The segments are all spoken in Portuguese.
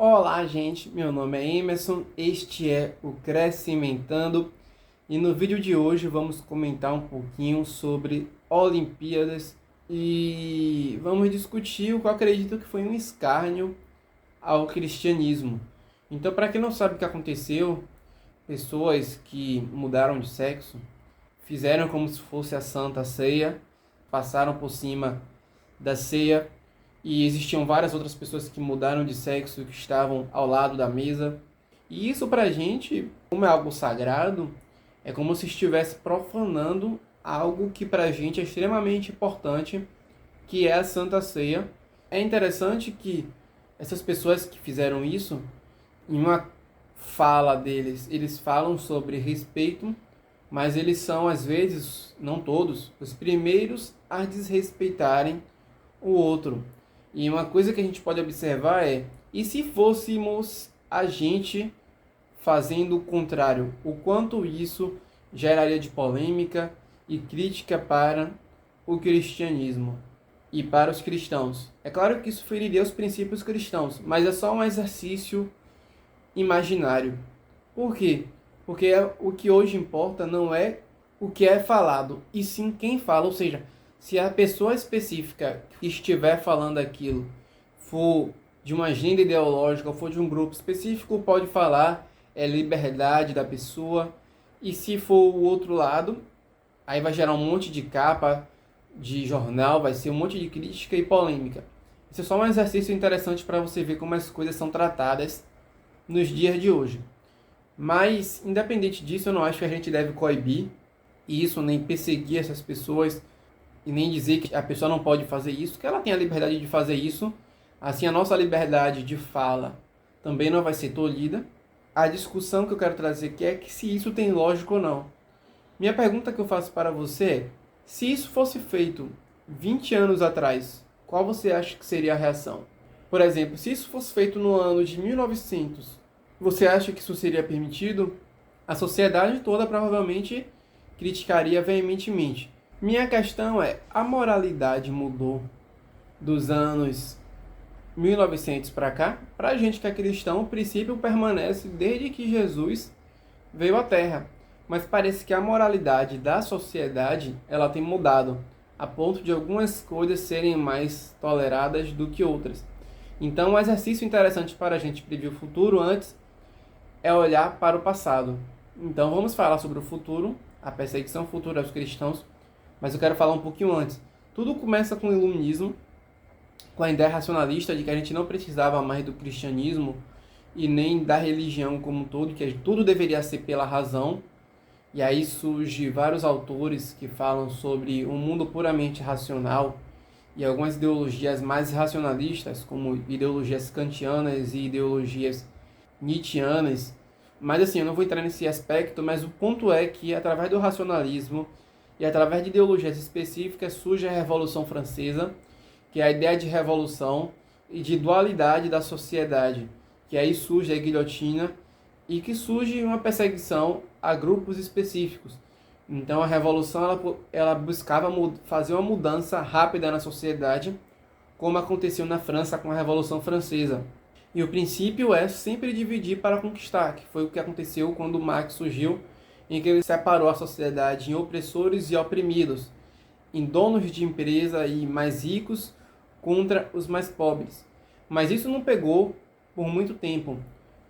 Olá, gente. Meu nome é Emerson. Este é o Crescimentando e no vídeo de hoje vamos comentar um pouquinho sobre Olimpíadas e vamos discutir o que eu acredito que foi um escárnio ao cristianismo. Então, para quem não sabe o que aconteceu, pessoas que mudaram de sexo fizeram como se fosse a Santa Ceia, passaram por cima da ceia e existiam várias outras pessoas que mudaram de sexo que estavam ao lado da mesa. E isso pra gente, como é algo sagrado, é como se estivesse profanando algo que pra gente é extremamente importante, que é a Santa Ceia. É interessante que essas pessoas que fizeram isso, em uma fala deles, eles falam sobre respeito, mas eles são, às vezes, não todos, os primeiros a desrespeitarem o outro. E uma coisa que a gente pode observar é, e se fôssemos a gente fazendo o contrário, o quanto isso geraria de polêmica e crítica para o cristianismo e para os cristãos. É claro que isso feriria os princípios cristãos, mas é só um exercício imaginário. Por quê? Porque o que hoje importa não é o que é falado, e sim quem fala. Ou seja, se a pessoa específica que estiver falando aquilo for de uma agenda ideológica ou for de um grupo específico, pode falar, é liberdade da pessoa. E se for o outro lado, aí vai gerar um monte de capa de jornal, vai ser um monte de crítica e polêmica. Isso é só um exercício interessante para você ver como as coisas são tratadas nos dias de hoje. Mas, independente disso, eu não acho que a gente deve coibir isso, nem perseguir essas pessoas, e nem dizer que a pessoa não pode fazer isso, que ela tem a liberdade de fazer isso. Assim, a nossa liberdade de fala também não vai ser tolhida. A discussão que eu quero trazer aqui é que se isso tem lógica ou não. Minha pergunta que eu faço para você é, se isso fosse feito 20 anos atrás, qual você acha que seria a reação? Por exemplo, se isso fosse feito no ano de 1900, você acha que isso seria permitido? A sociedade toda provavelmente criticaria veementemente. Minha questão é, a moralidade mudou dos anos 1900 para cá? Para a gente que é cristão, o princípio permanece desde que Jesus veio à Terra. Mas parece que a moralidade da sociedade ela tem mudado, a ponto de algumas coisas serem mais toleradas do que outras. Então, um exercício interessante para a gente prever o futuro antes é olhar para o passado. Então, vamos falar sobre o futuro, a perseguição futura aos cristãos, mas eu quero falar um pouquinho antes. Tudo começa com o iluminismo, com a ideia racionalista de que a gente não precisava mais do cristianismo e nem da religião como um todo, que tudo deveria ser pela razão. E aí surge vários autores que falam sobre um mundo puramente racional e algumas ideologias mais racionalistas, como ideologias kantianas e ideologias nietzschianas. Mas assim, eu não vou entrar nesse aspecto, mas o ponto é que através do racionalismo e através de ideologias específicas surge a Revolução Francesa, que é a ideia de revolução e de dualidade da sociedade, que aí surge a guilhotina e que surge uma perseguição a grupos específicos. Então a revolução ela buscava fazer uma mudança rápida na sociedade, como aconteceu na França com a Revolução Francesa. E o princípio é sempre dividir para conquistar, que foi o que aconteceu quando Marx surgiu, em que ele separou a sociedade em opressores e oprimidos, em donos de empresa e mais ricos contra os mais pobres. Mas isso não pegou por muito tempo,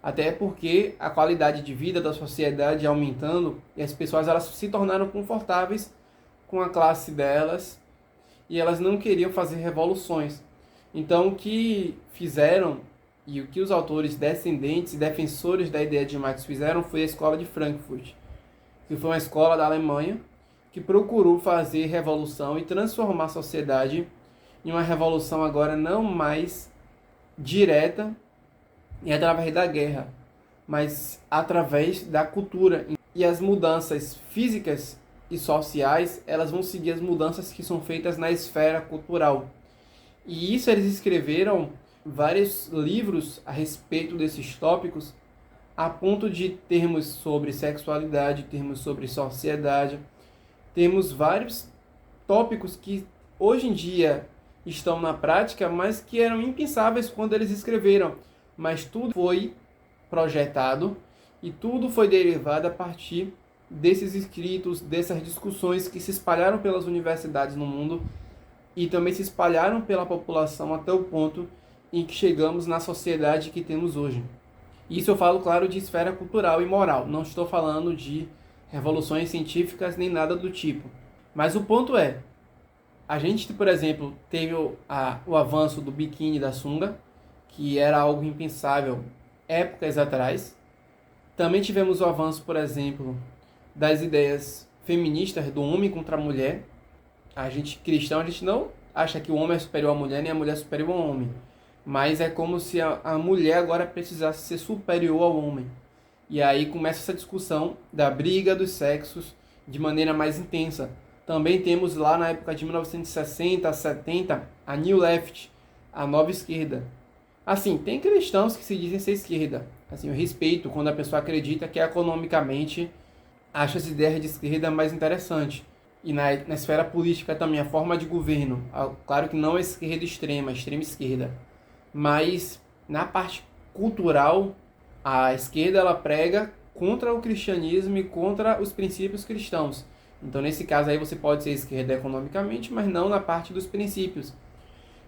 até porque a qualidade de vida da sociedade aumentando e as pessoas elas se tornaram confortáveis com a classe delas e elas não queriam fazer revoluções. Então o que fizeram e o que os autores descendentes e defensores da ideia de Marx fizeram foi a escola de Frankfurt, que foi uma escola da Alemanha que procurou fazer revolução e transformar a sociedade em uma revolução agora não mais direta e através da guerra, mas através da cultura. E as mudanças físicas e sociais, elas vão seguir as mudanças que são feitas na esfera cultural. E isso eles escreveram vários livros a respeito desses tópicos, a ponto de termos sobre sexualidade, termos sobre sociedade, temos vários tópicos que hoje em dia estão na prática, mas que eram impensáveis quando eles escreveram. mas tudo foi projetado e tudo foi derivado a partir desses escritos, dessas discussões que se espalharam pelas universidades no mundo e também se espalharam pela população até o ponto em que chegamos na sociedade que temos hoje. Isso eu falo, claro, de esfera cultural e moral. Não estou falando de revoluções científicas nem nada do tipo. Mas o ponto é, a gente, por exemplo, teve o avanço do biquíni da sunga, que era algo impensável épocas atrás. Também tivemos o avanço, por exemplo, das ideias feministas do homem contra a mulher. A gente cristão, a gente não acha que o homem é superior à mulher, nem a mulher é superior ao homem. Mas é como se a mulher agora precisasse ser superior ao homem. E aí começa essa discussão da briga dos sexos de maneira mais intensa. Também temos lá na época de 1960, 70, a New Left, a nova esquerda. Assim, tem cristãos que se dizem ser esquerda. Assim, eu respeito quando a pessoa acredita que economicamente acha as ideias de esquerda mais interessantes. E na esfera política também, a forma de governo. Claro que não é esquerda extrema, extrema esquerda. Mas na parte cultural, a esquerda ela prega contra o cristianismo e contra os princípios cristãos. Então, nesse caso aí, você pode ser esquerda economicamente, mas não na parte dos princípios.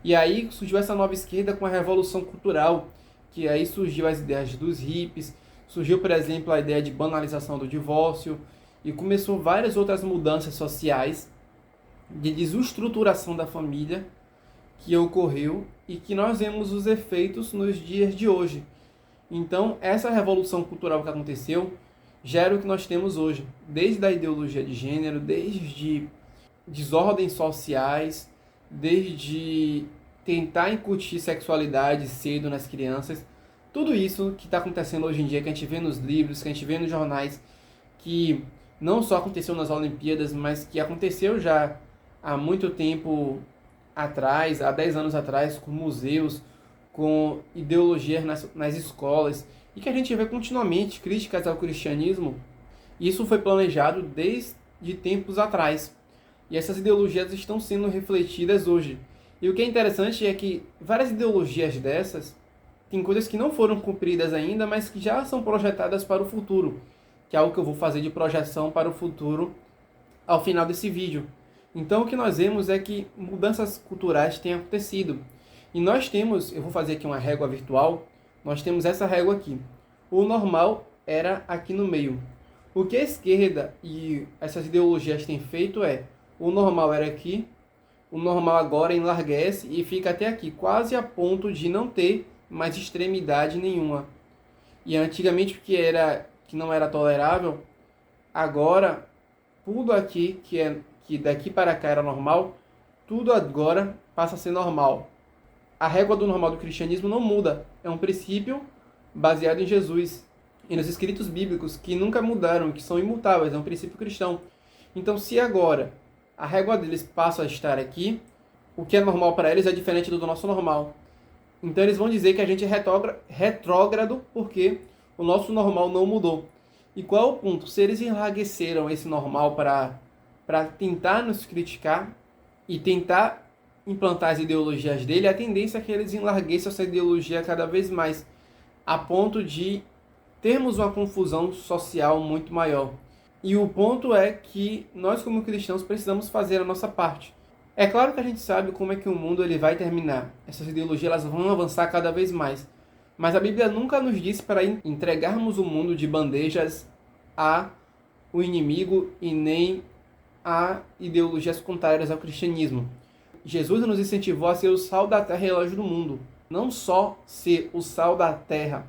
E aí surgiu essa nova esquerda com a revolução cultural, que aí surgiu as ideias dos hippies, surgiu, por exemplo, a ideia de banalização do divórcio, e começou várias outras mudanças sociais de desestruturação da família que ocorreu e que nós vemos os efeitos nos dias de hoje. Então, essa revolução cultural que aconteceu gera o que nós temos hoje, desde a ideologia de gênero, desde desordens sociais, desde tentar incutir sexualidade cedo nas crianças. Tudo isso que está acontecendo hoje em dia, que a gente vê nos livros, que a gente vê nos jornais, que não só aconteceu nas Olimpíadas, mas que aconteceu já há muito tempo atrás, há 10 anos atrás, com museus, com ideologias nas escolas, e que a gente vê continuamente críticas ao cristianismo. Isso foi planejado desde tempos atrás. E essas ideologias estão sendo refletidas hoje. E o que é interessante é que várias ideologias dessas, tem coisas que não foram cumpridas ainda, mas que já são projetadas para o futuro, que é algo que eu vou fazer de projeção para o futuro ao final desse vídeo. Então o que nós vemos é que mudanças culturais têm acontecido. E nós temos, eu vou fazer aqui uma régua virtual, nós temos essa régua aqui. O normal era aqui no meio. O que a esquerda e essas ideologias têm feito é, o normal era aqui, o normal agora enlarguece e fica até aqui, quase a ponto de não ter mais extremidade nenhuma. E antigamente que não era tolerável, agora tudo aqui que daqui para cá era normal, tudo agora passa a ser normal. A régua do normal do cristianismo não muda, é um princípio baseado em Jesus e nos escritos bíblicos que nunca mudaram, que são imutáveis, é um princípio cristão. Então, se agora a régua deles passa a estar aqui, o que é normal para eles é diferente do nosso normal. Então eles vão dizer que a gente é retrógrado porque o nosso normal não mudou. E qual é o ponto? Se eles enlargueceram esse normal para tentar nos criticar e tentar implantar as ideologias dele, a tendência é que eles enlargueçam essa ideologia cada vez mais, a ponto de termos uma confusão social muito maior. E o ponto é que nós, como cristãos, precisamos fazer a nossa parte. É claro que a gente sabe como é que o mundo ele vai terminar. Essas ideologias elas vão avançar cada vez mais. Mas a Bíblia nunca nos disse para entregarmos o mundo de bandejas a o inimigo e nem a ideologias contrárias ao cristianismo. Jesus nos incentivou a ser o sal da terra e a luz do mundo. Não só ser o sal da terra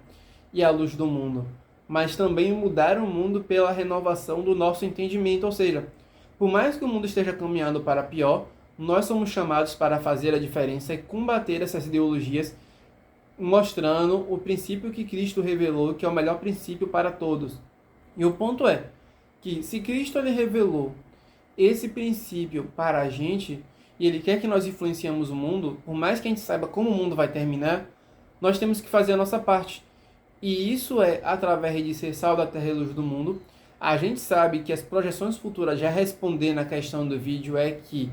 e a luz do mundo, mas também mudar o mundo pela renovação do nosso entendimento. Ou seja, por mais que o mundo esteja caminhando para pior, nós somos chamados para fazer a diferença e combater essas ideologias, mostrando o princípio que Cristo revelou, que é o melhor princípio para todos. E o ponto é que se Cristo ele revelou esse princípio para a gente, e Ele quer que nós influenciemos o mundo, por mais que a gente saiba como o mundo vai terminar, nós temos que fazer a nossa parte. E isso é através de ser sal da terra e luz do mundo. A gente sabe que as projeções futuras, já respondendo a questão do vídeo, é que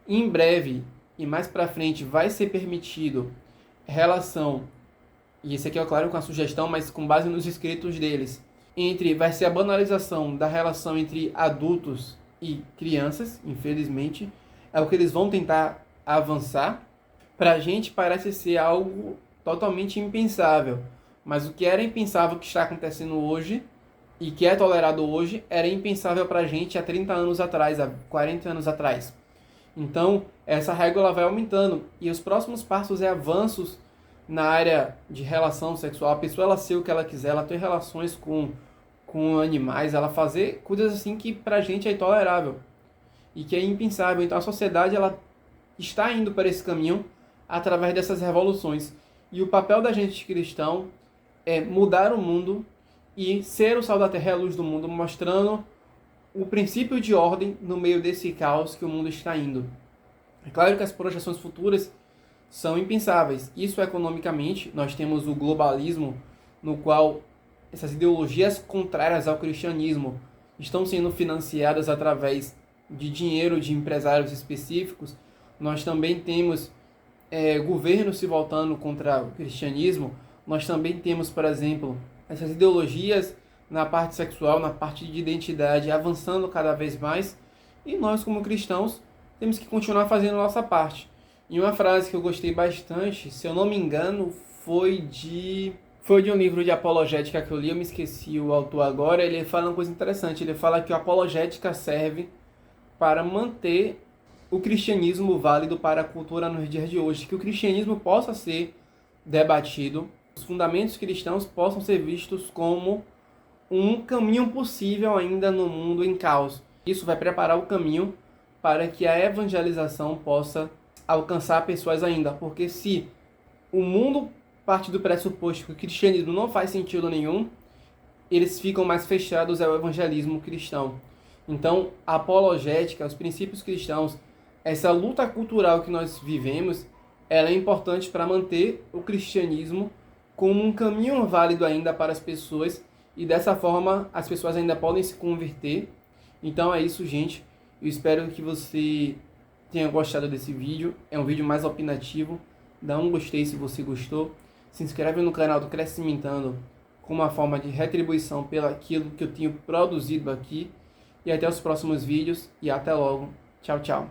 em breve e mais para frente vai ser permitido relação e esse aqui é claro com a sugestão, mas com base nos escritos deles, vai ser a banalização da relação entre adultos e crianças, infelizmente, é o que eles vão tentar avançar. Para a gente parece ser algo totalmente impensável, mas o que era impensável que está acontecendo hoje e que é tolerado hoje era impensável para a gente há 30 anos atrás, há 40 anos atrás. Então, essa régua ela vai aumentando e os próximos passos é avanços na área de relação sexual. A pessoa ela ser o que ela quiser, ela ter relações com animais, ela fazer coisas assim que pra gente é intolerável e que é impensável. Então a sociedade ela está indo para esse caminho através dessas revoluções. E o papel da gente cristão é mudar o mundo e ser o sal da terra e a luz do mundo, mostrando o princípio de ordem no meio desse caos que o mundo está indo. É claro que as projeções futuras são impensáveis. Isso economicamente, nós temos o globalismo, no qual essas ideologias contrárias ao cristianismo estão sendo financiadas através de dinheiro de empresários específicos. Nós também temos governos se voltando contra o cristianismo. Nós também temos, por exemplo, essas ideologias na parte sexual, na parte de identidade, avançando cada vez mais. E nós, como cristãos, temos que continuar fazendo a nossa parte. E uma frase que eu gostei bastante, se eu não me engano, foi de um livro de apologética que eu li, eu me esqueci o autor agora. Ele fala uma coisa interessante, ele fala que a apologética serve para manter o cristianismo válido para a cultura nos dias de hoje, que o cristianismo possa ser debatido, os fundamentos cristãos possam ser vistos como um caminho possível ainda no mundo em caos. Isso vai preparar o caminho para que a evangelização possa alcançar pessoas ainda, porque se o mundo parte do pressuposto que o cristianismo não faz sentido nenhum, eles ficam mais fechados ao evangelismo cristão. Então, a apologética, os princípios cristãos, essa luta cultural que nós vivemos, ela é importante para manter o cristianismo como um caminho válido ainda para as pessoas, e dessa forma as pessoas ainda podem se converter. Então é isso, gente. Eu espero que você tenha gostado desse vídeo. É um vídeo mais opinativo. Dá um gostei se você gostou. Se inscreve no canal do Crescimentando como uma forma de retribuição pelo aquilo que eu tenho produzido aqui. E até os próximos vídeos. E até logo. Tchau, tchau.